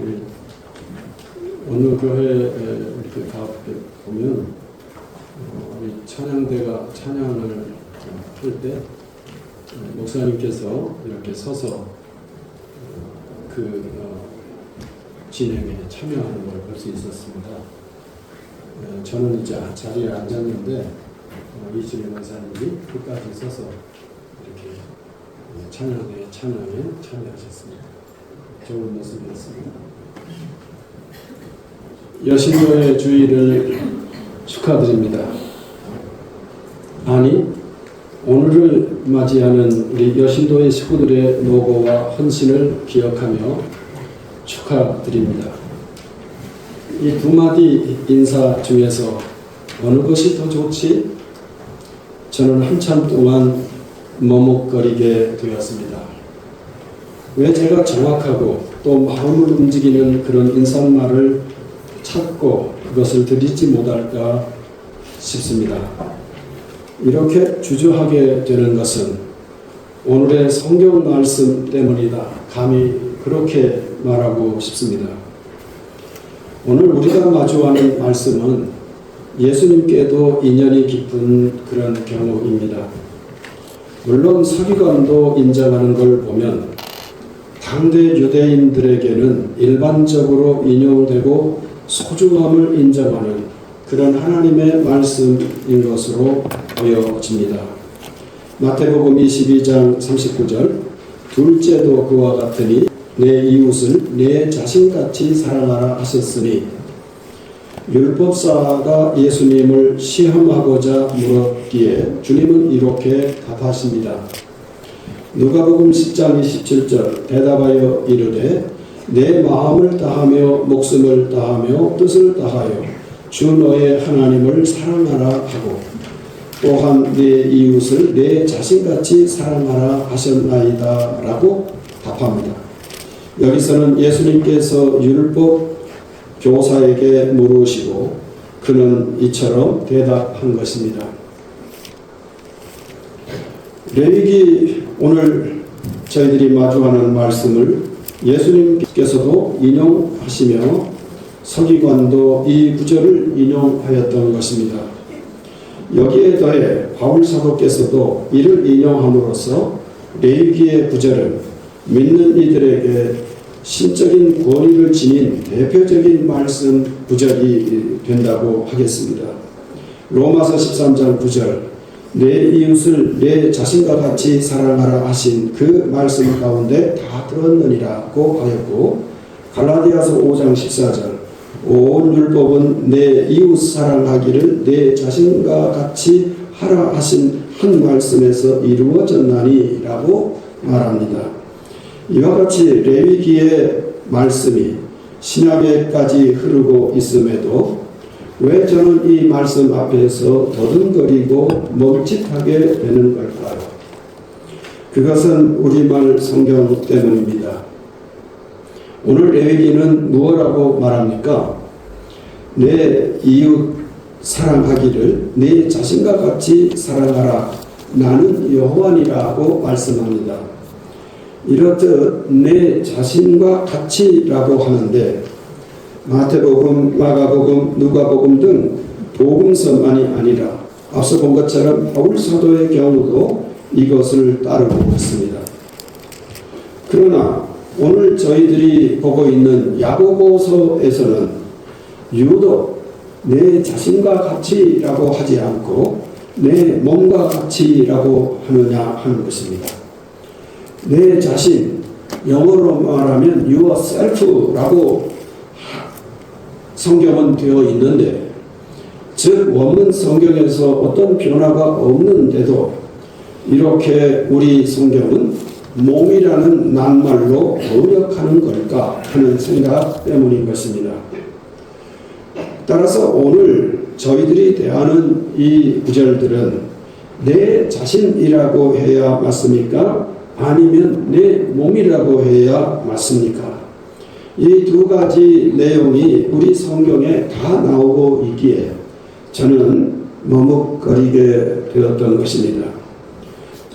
우리 어느 교회에 이렇게 가게 보면 우리 찬양대가 찬양을 할 때 목사님께서 이렇게 서서 진행에 참여하는 걸 볼 수 있었습니다. 저는 이제 자리에 앉았는데 이준희 목사님이 끝까지 서서 이렇게 찬양대의 찬양에 참여하셨습니다. 좋은 모습이었습니다. 여신교회 주일을 축하드립니다. 아니, 오늘을 맞이하는 우리 여신도의 식구들의 노고와 헌신을 기억하며 축하드립니다. 이 두 마디 인사 중에서 어느 것이 더 좋지? 저는 한참 동안 머뭇거리게 되었습니다. 왜 제가 정확하고 또 마음을 움직이는 그런 인사말을 찾고 그것을 드리지 못할까 싶습니다. 이렇게 주저하게 되는 것은 오늘의 성경 말씀 때문이다. 감히 그렇게 말하고 싶습니다. 오늘 우리가 마주하는 말씀은 예수님께도 인연이 깊은 그런 경우입니다. 물론 서기관도 인정하는 걸 보면 당대 유대인들에게는 일반적으로 인용되고 소중함을 인정하는 그런 하나님의 말씀인 것으로 보여집니다. 마태복음 22장 39절 둘째도 그와 같으니 내 이웃을 내 자신같이 사랑하라 하셨으니 율법사가 예수님을 시험하고자 물었기에 주님은 이렇게 답하십니다. 누가복음 10장 27절 대답하여 이르되 내 마음을 다하며 목숨을 다하며 뜻을 다하여 주 너의 하나님을 사랑하라 하고 또한 내 이웃을 내 자신같이 사랑하라 하셨나이다 라고 답합니다. 여기서는 예수님께서 율법 교사에게 물으시고 그는 이처럼 대답한 것입니다. 레위기 오늘 저희들이 마주하는 말씀을 예수님께서도 인용하시며 서기관도 이 구절을 인용하였던 것입니다. 여기에 더해 바울 사도께서도 이를 인용함으로써 레위기의 구절은 믿는 이들에게 신적인 권위를 지닌 대표적인 말씀 구절이 된다고 하겠습니다. 로마서 13장 9절 내 이웃을 내 자신과 같이 사랑하라 하신 그 말씀 가운데 다 들었느니라고 하였고 갈라디아서 5장 14절 온 율법은 내 이웃 사랑하기를 내 자신과 같이 하라 하신 한 말씀에서 이루어졌나니 라고 말합니다. 이와 같이 레위기의 말씀이 신약에까지 흐르고 있음에도 왜 저는 이 말씀 앞에서 더듬거리고 멈칫하게 되는 걸까요? 그것은 우리말 성경 때문입니다. 오늘 레위기는 무엇라고 말합니까? 내 이웃 사랑하기를 내 자신과 같이 사랑하라. 나는 여호와니라고 말씀합니다. 이렇듯 내 자신과 같이라고 하는데 마태복음, 마가복음, 누가복음 등 복음서만이 아니라 앞서 본 것처럼 바울 사도의 경우도 이것을 따르고 있습니다. 그러나 오늘 저희들이 보고 있는 야고보서에서는 유독 내 자신과 같이라고 하지 않고 내 몸과 같이라고 하느냐 하는 것입니다. 내 자신, 영어로 말하면 yourself라고 성경은 되어 있는데 즉 원문 성경에서 어떤 변화가 없는데도 이렇게 우리 성경은 몸이라는 낱말로 번역하는 걸까 하는 생각 때문인 것입니다. 따라서 오늘 저희들이 대하는 이 구절들은 내 자신이라고 해야 맞습니까? 아니면 내 몸이라고 해야 맞습니까? 이 두 가지 내용이 우리 성경에 다 나오고 있기에 저는 머뭇거리게 되었던 것입니다.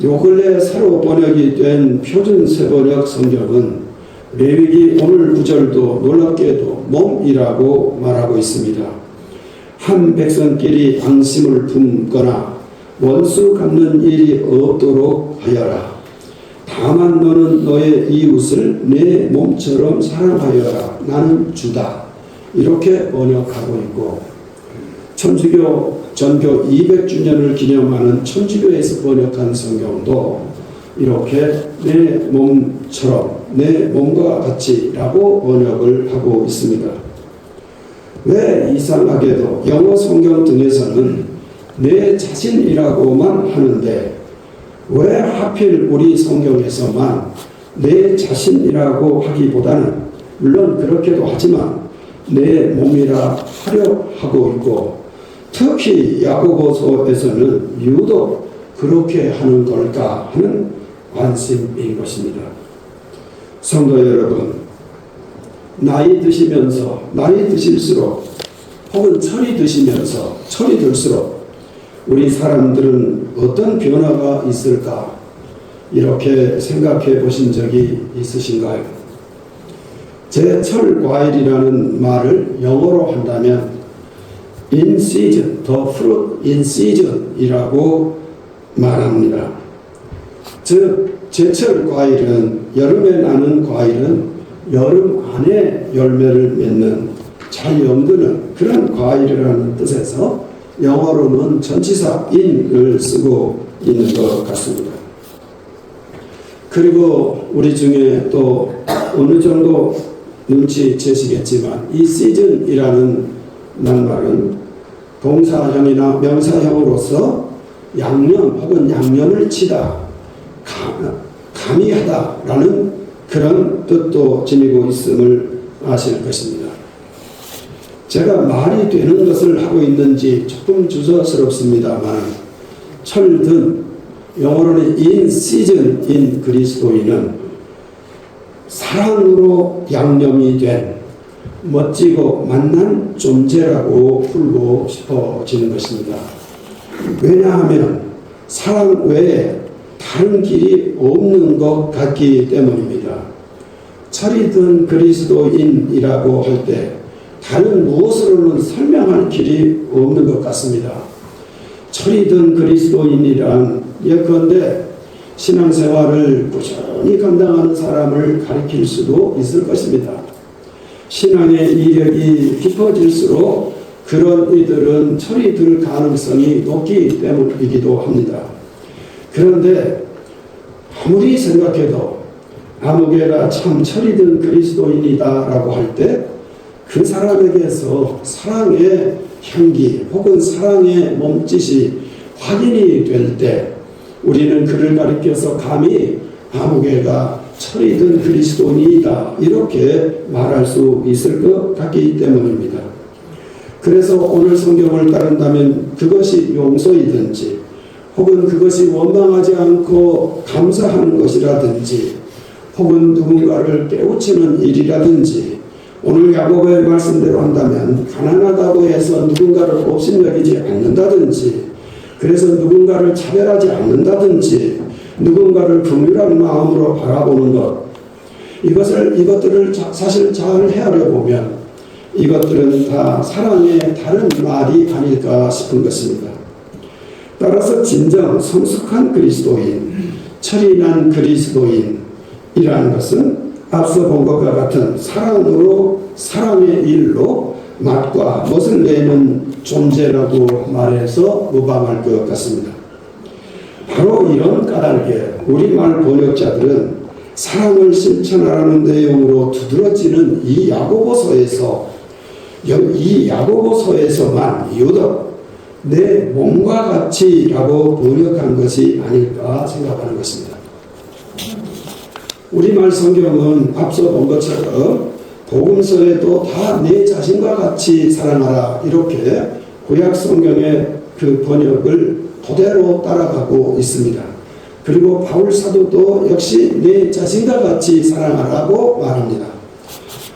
요 근래 새로 번역이 된 표준 세번역 성경은 레위기 오늘 구절도 놀랍게도 몸이라고 말하고 있습니다. 한 백성끼리 앙심을 품거나 원수 갚는 일이 없도록 하여라. 다만 너는 너의 이웃을 내 몸처럼 사랑하여라. 나는 주다. 이렇게 번역하고 있고, 천주교 전교 200주년을 기념하는 천주교에서 번역한 성경도 이렇게 내 몸처럼, 내 몸과 같이라고 번역을 하고 있습니다. 왜 이상하게도 영어 성경 등에서는 내 자신이라고만 하는데 왜 하필 우리 성경에서만 내 자신이라고 하기보다는, 물론 그렇게도 하지만 내 몸이라 하려 하고 있고, 특히 야고보서에서는 유독 그렇게 하는 걸까 하는 관심인 것입니다. 성도 여러분, 나이 드실수록 혹은 철이 들수록 우리 사람들은 어떤 변화가 있을까, 이렇게 생각해 보신 적이 있으신가요? 제철 과일이라는 말을 영어로 한다면 in season, the fruit in season 이라고 말합니다. 즉 제철 과일은, 여름에 나는 과일은 여름 안에 열매를 맺는, 잘 연두는 그런 과일이라는 뜻에서 영어로는 전치사 in을 쓰고 있는 것 같습니다. 그리고 우리 중에 또 어느 정도 눈치채시겠지만 이 시즌이라는 낱말은 동사형이나 명사형으로서 양념 혹은 양념을 치다, 가미하다라는 그런 뜻도 지니고 있음을 아실 것입니다. 제가 말이 되는 것을 하고 있는지 조금 주저스럽습니다만, 철든, 영어로는 in season in 그리스도인은 사랑으로 양념이 된 멋지고 만난 존재라고 풀고 싶어지는 것입니다. 왜냐하면 사랑 외에 다른 길이 없는 것 같기 때문입니다. 철이 든 그리스도인이라고 할 때 다른 무엇으로는 설명할 길이 없는 것 같습니다. 철이 든 그리스도인이란 예컨대 신앙생활을 꾸준히 감당하는 사람을 가리킬 수도 있을 것입니다. 신앙의 이력이 깊어질수록 그런 이들은 철이 들 가능성이 높기 때문이기도 합니다. 그런데 아무리 생각해도 아무개가 참 철이 든 그리스도인이다라고 할 때 그 사람에게서 사랑의 향기 혹은 사랑의 몸짓이 확인이 될 때 우리는 그를 가리켜서 감히 아무개가 철이 든 그리스도인이다 이렇게 말할 수 있을 것 같기 때문입니다. 그래서 오늘 성경을 따른다면 그것이 용서이든지 혹은 그것이 원망하지 않고 감사하는 것이라든지 혹은 누군가를 깨우치는 일이라든지, 오늘 야고보의 말씀대로 한다면 가난하다고 해서 누군가를 업신여기지 않는다든지, 그래서 누군가를 차별하지 않는다든지, 누군가를 긍휼한 마음으로 바라보는 것, 이것들을 사실 잘 헤아려 보면 이것들은 다 사랑의 다른 말이 아닐까 싶은 것입니다. 따라서 진정 성숙한 그리스도인, 철이 난 그리스도인이라는 것은 앞서 본 것과 같은 사랑으로, 사랑의 일로 맛과 멋을 내는 존재라고 말해서 무방할 것 같습니다. 바로 이런 까닭에 우리말 번역자들은 사랑을 실천하라는 내용으로 두드러지는 이 야고보서에서만 유독 내 몸과 같이라고 번역한 것이 아닐까 생각하는 것입니다. 우리말 성경은 앞서 본 것처럼 복음서에도 다 내 자신과 같이 사랑하라 이렇게 구약 성경의 그 번역을 그대로 따라가고 있습니다. 그리고 바울 사도도 역시 내 자신과 같이 사랑하라고 말합니다.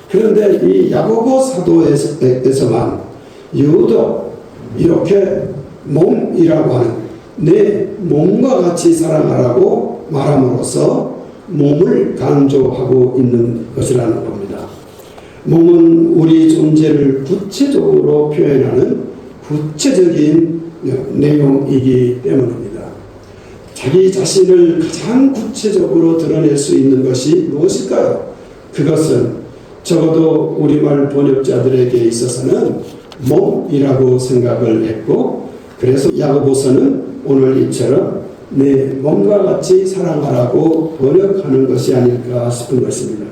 그런데 이 야고보 사도에서만 유독 이렇게 몸이라고 하는 내 몸과 같이 사랑하라고 말함으로써 몸을 강조하고 있는 것이라는 겁니다. 몸은 우리 존재를 구체적으로 표현하는 구체적인 내용이기 때문입니다. 자기 자신을 가장 구체적으로 드러낼 수 있는 것이 무엇일까요? 그것은 적어도 우리말 번역자들에게 있어서는 몸이라고 생각을 했고, 그래서 야고보서는 오늘 이처럼 내 몸과 같이 사랑하라고 번역하는 것이 아닐까 싶은 것입니다.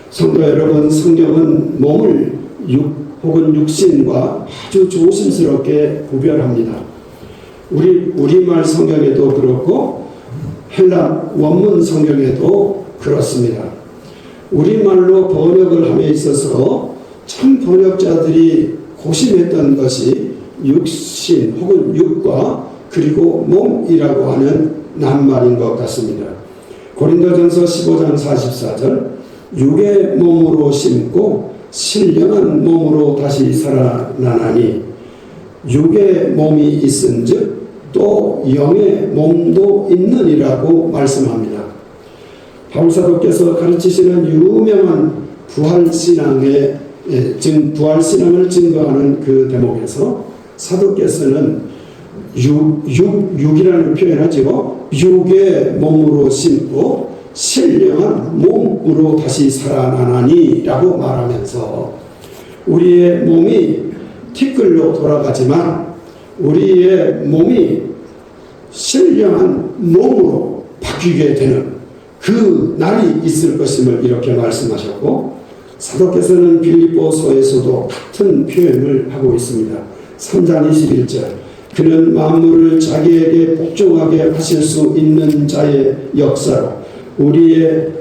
성도 여러분, 성경은 몸을 혹은 육신과 아주 조심스럽게 구별합니다. 우리말 성경에도 그렇고 헬라 원문 성경에도 그렇습니다. 우리말로 번역을 함에 있어서 참 번역자들이 고심했던 것이 육신 혹은 육과 그리고 몸이라고 하는 낱말인 것 같습니다. 고린도전서 15장 44절 육의 몸으로 심고 신령한 몸으로 다시 살아나나니 육의 몸이 있은즉 또 영의 몸도 있느니라고 말씀합니다. 바울사도께서 가르치시는 유명한 부활신앙을 증거하는 그 대목에서 사도께서는 육이라는 표현하죠. 육의 몸으로 심고 신령한 몸으로 다시 살아나나니 라고 말하면서 우리의 몸이 티끌로 돌아가지만 우리의 몸이 신령한 몸으로 바뀌게 되는 그 날이 있을 것임을 이렇게 말씀하셨고, 사도께서는 빌립보서에서도 같은 표현을 하고 있습니다. 3장 21절 그는 만물을 자기에게 복종하게 하실 수 있는 자의 역사로 우리의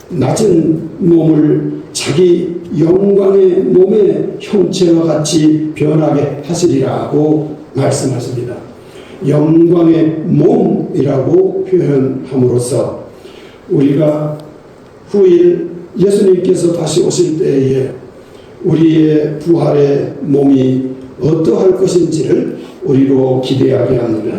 낮은 몸을 자기 영광의 몸의 형체와 같이 변하게 하시리라고 말씀하십니다. 영광의 몸이라고 표현함으로써 우리가 후일 예수님께서 다시 오실 때에 우리의 부활의 몸이 어떠할 것인지를 우리로 기대하게 합니다.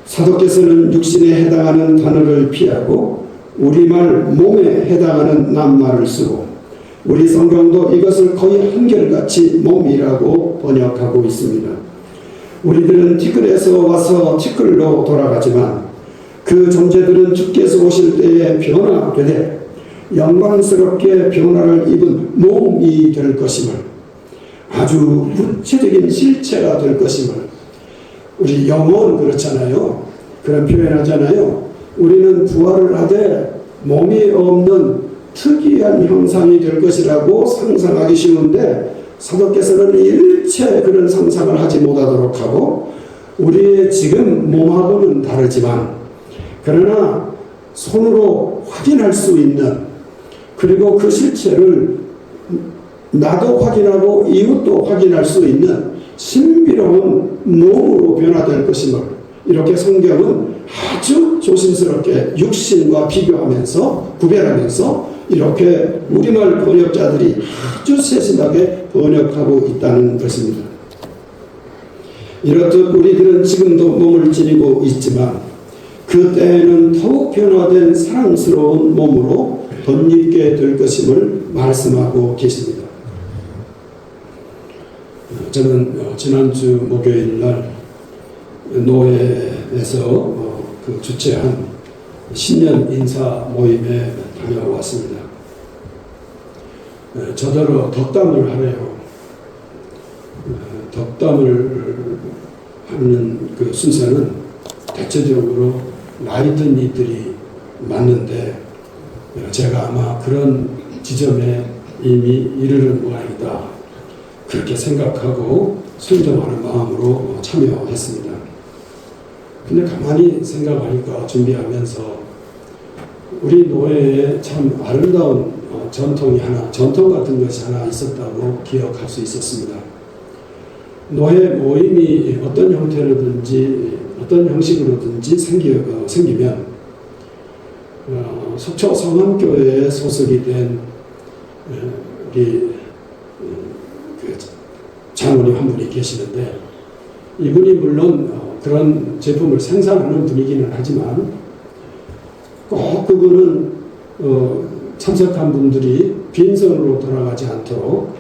사도께서는 육신에 해당하는 단어를 피하고 우리말 몸에 해당하는 낱말을 쓰고 우리 성경도 이것을 거의 한결같이 몸이라고 번역하고 있습니다. 우리들은 티끌에서 와서 티끌로 돌아가지만 그 존재들은 주께서 오실 때에 변화되되 영광스럽게 변화를 입은 몸이 될 것임을, 아주 구체적인 실체가 될 것임을, 우리 영어는 그렇잖아요. 그런 표현하잖아요. 우리는 부활을 하되 몸이 없는 특이한 형상이 될 것이라고 상상하기 쉬운데 사도께서는 일체 그런 상상을 하지 못하도록 하고 우리의 지금 몸하고는 다르지만 그러나 손으로 확인할 수 있는, 그리고 그 실체를 나도 확인하고 이웃도 확인할 수 있는 신비로운 몸으로 변화될 것임을 이렇게 성경은 아주 조심스럽게 육신과 비교하면서 구별하면서 이렇게 우리말 번역자들이 아주 세심하게 번역하고 있다는 것입니다. 이렇듯 우리들은 지금도 몸을 지니고 있지만 그때에는 더욱 변화된 사랑스러운 몸으로 덧입게 될 것임을 말씀하고 계십니다. 저는 지난주 목요일 날 노회에서 그 주최한 신년 인사 모임에 다녀왔습니다. 저더러 덕담을 하래요. 덕담을 하는 그 순서는 대체적으로 나이 든 이들이 맞는데 제가 아마 그런 지점에 이미 이르는 모양이다, 그렇게 생각하고 순종하는 마음으로 참여했습니다. 근데 가만히 생각하니까 준비하면서 우리 노회에 참 아름다운 전통 같은 것이 하나 있었다고 기억할 수 있었습니다. 노회 모임이 어떤 형태로든지 어떤 형식으로든지 생기면 속초 성암교회에 소속이 된 우리 그 장로님 한 분이 계시는데, 이분이 물론 그런 제품을 생산하는 분이기는 하지만 꼭 꼭 그분은 참석한 분들이 빈손으로 돌아가지 않도록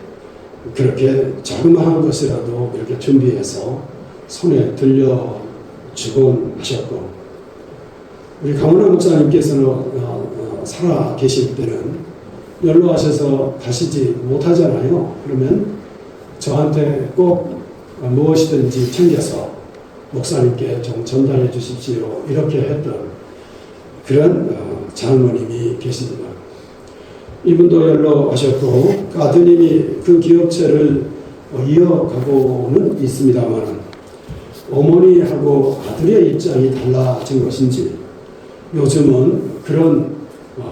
그렇게 자그마한 것이라도 이렇게 준비해서 손에 들려주곤 하셨고, 우리 강원하 목사님께서는 살아 계실 때는 연로하셔서 가시지 못하잖아요. 그러면 저한테 꼭 무엇이든지 챙겨서 목사님께 좀 전달해 주십시오, 이렇게 했던 그런 장로님이 계십니다. 이분도 연로하셨고 아드님이 그 기업체를 이어가고는 있습니다만 어머니하고 아들의 입장이 달라진 것인지 요즘은 그런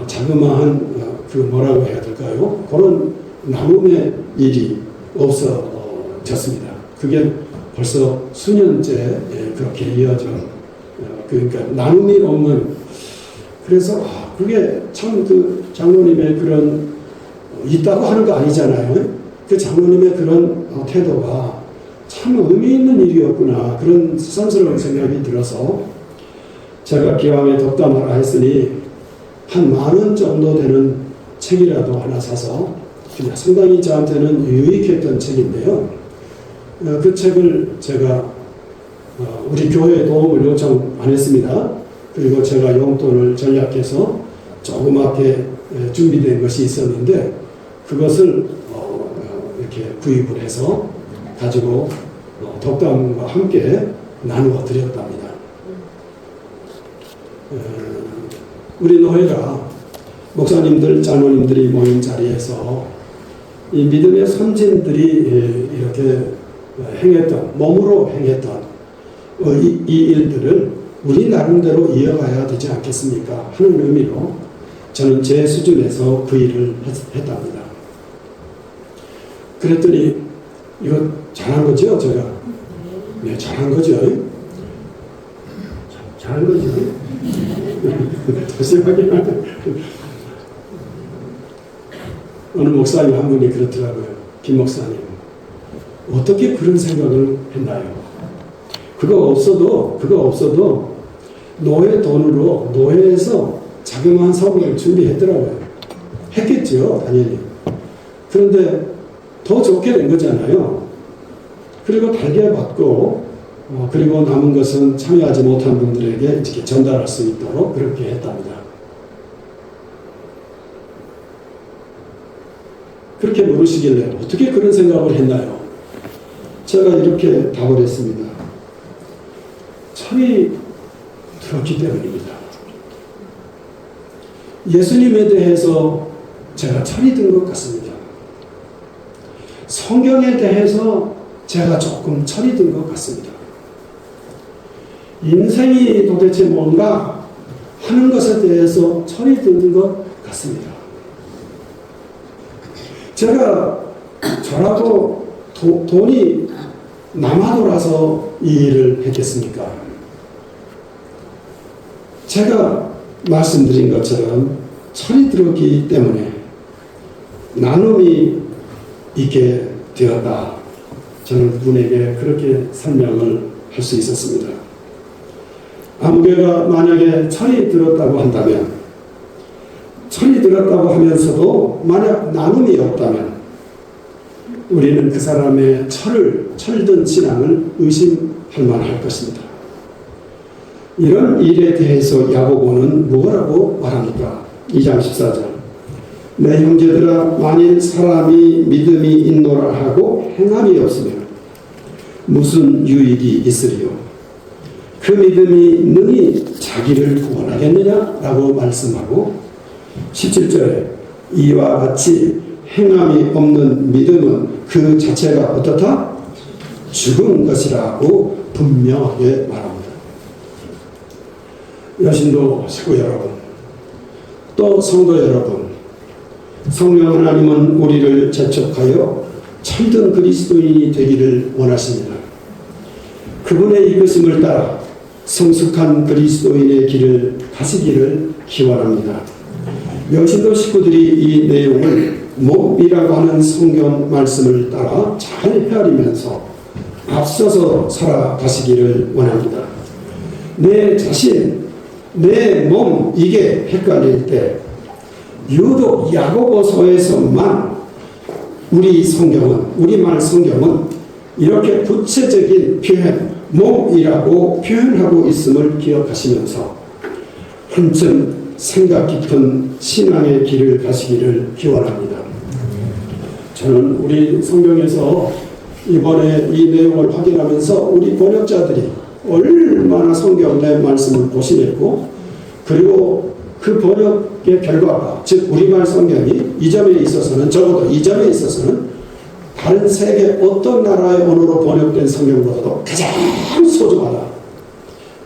자그마한 그 뭐라고 해야 될까요? 그런 나눔의 일이 없어졌습니다. 그게 벌써 수년째 그렇게 이어져, 그러니까 나눔이 없는, 그래서 그게 참 그 장로님의 그런 있다고 하는 거 아니잖아요. 그 장로님의 그런 태도가 참 의미 있는 일이었구나, 그런 새삼스러운 생각이 들어서 제가 기왕에 덕담하라 했으니 한 10,000원 정도 되는 책이라도 하나 사서, 그냥 상당히 저한테는 유익했던 책인데요. 그 책을 제가 우리 교회에 도움을 요청 안 했습니다. 그리고 제가 용돈을 전략해서 조그맣게 준비된 것이 있었는데 그것을 이렇게 구입을 해서 가지고 덕담과 함께 나누어 드렸답니다. 우리 노회가 목사님들, 장로님들이 모인 자리에서 이 믿음의 선진들이 이렇게 행했던, 몸으로 행했던 이 일들을 우리 나름대로 이어가야 되지 않겠습니까 하는 의미로 저는 제 수준에서 그 일을 했답니다. 그랬더니 이거 잘한 거죠, 제가? 네, 잘한 거죠. 잘한 거죠. 다시 확인하면 어느 목사님 한 분이 그렇더라고요. 김 목사님, 어떻게 그런 생각을 했나요? 그거 없어도 노회 돈으로 노회에서 자그마한 사업을 준비했더라고요. 했겠죠, 당연히. 그런데 더 좋게 된 거잖아요. 그리고 달게 받고 그리고 남은 것은 참여하지 못한 분들에게 이렇게 전달할 수 있도록 그렇게 했답니다. 그렇게 물으시길래 어떻게 그런 생각을 했나요? 제가 이렇게 답을 했습니다. 철이 들었기 때문입니다. 예수님에 대해서 제가 철이 든 것 같습니다. 성경에 대해서 제가 조금 철이 든 것 같습니다. 인생이 도대체 뭔가 하는 것에 대해서 철이 든 것 같습니다. 제가 저라도 돈이 남아돌아서 이 일을 했겠습니까? 제가 말씀드린 것처럼 철이 들었기 때문에 나눔이 있게 되었다. 저는 그분에게 그렇게 설명을 할 수 있었습니다. 아무개가 만약에 철이 들었다고 한다면, 철이 들었다고 하면서도 만약 나눔이 없다면 우리는 그 사람의 철든 신앙을 의심할 만할 것입니다. 이런 일에 대해서 야고보는 뭐라고 말합니까? 2장 14절. 내 형제들아, 만일 사람이 믿음이 있노라 하고 행함이 없으면 무슨 유익이 있으리요? 그 믿음이 능히 자기를 구원하겠느냐? 라고 말씀하고 17절에 이와 같이 행함이 없는 믿음은 그 자체가 어떻다? 죽은 것이라고 분명하게 말합니다. 여신도 식구 여러분, 또 성도 여러분, 성령 하나님은 우리를 재촉하여 철든 그리스도인이 되기를 원하십니다. 그분의 이끄심을 따라 성숙한 그리스도인의 길을 가시기를 기원합니다. 여신도 식구들이 이 내용을 몸이라고 하는 성경 말씀을 따라 잘 헤아리면서 앞서서 살아가시기를 원합니다. 내 자신, 내 몸 이게 헷갈릴 때 유독 야고보서에서만 우리 성경은 우리말 성경은 이렇게 구체적인 표현 몸이라고 표현하고 있음을 기억하시면서 한층 생각 깊은 신앙의 길을 가시기를 기원합니다. 저는 우리 성경에서 이번에 이 내용을 확인하면서 우리 번역자들이 얼마나 성경 내 말씀을 고심했고 그리고 그 번역의 결과가 즉 우리말 성경이 이 점에 있어서는 적어도 이 점에 있어서는 다른 세계 어떤 나라의 언어로 번역된 성경보다도 가장 소중하다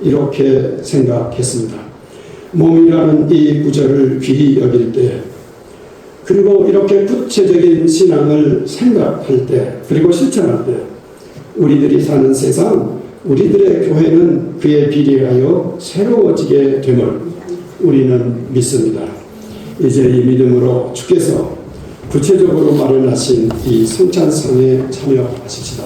이렇게 생각했습니다. 몸이라는 이 구절을 귀히 여길 때 그리고 이렇게 구체적인 신앙을 생각할 때 그리고 실천할 때 우리들이 사는 세상 우리들의 교회는 그에 비례하여 새로워지게 됨을 우리는 믿습니다. 이제 이 믿음으로 주께서 구체적으로 마련하신 이 성찬상에 참여하십시다.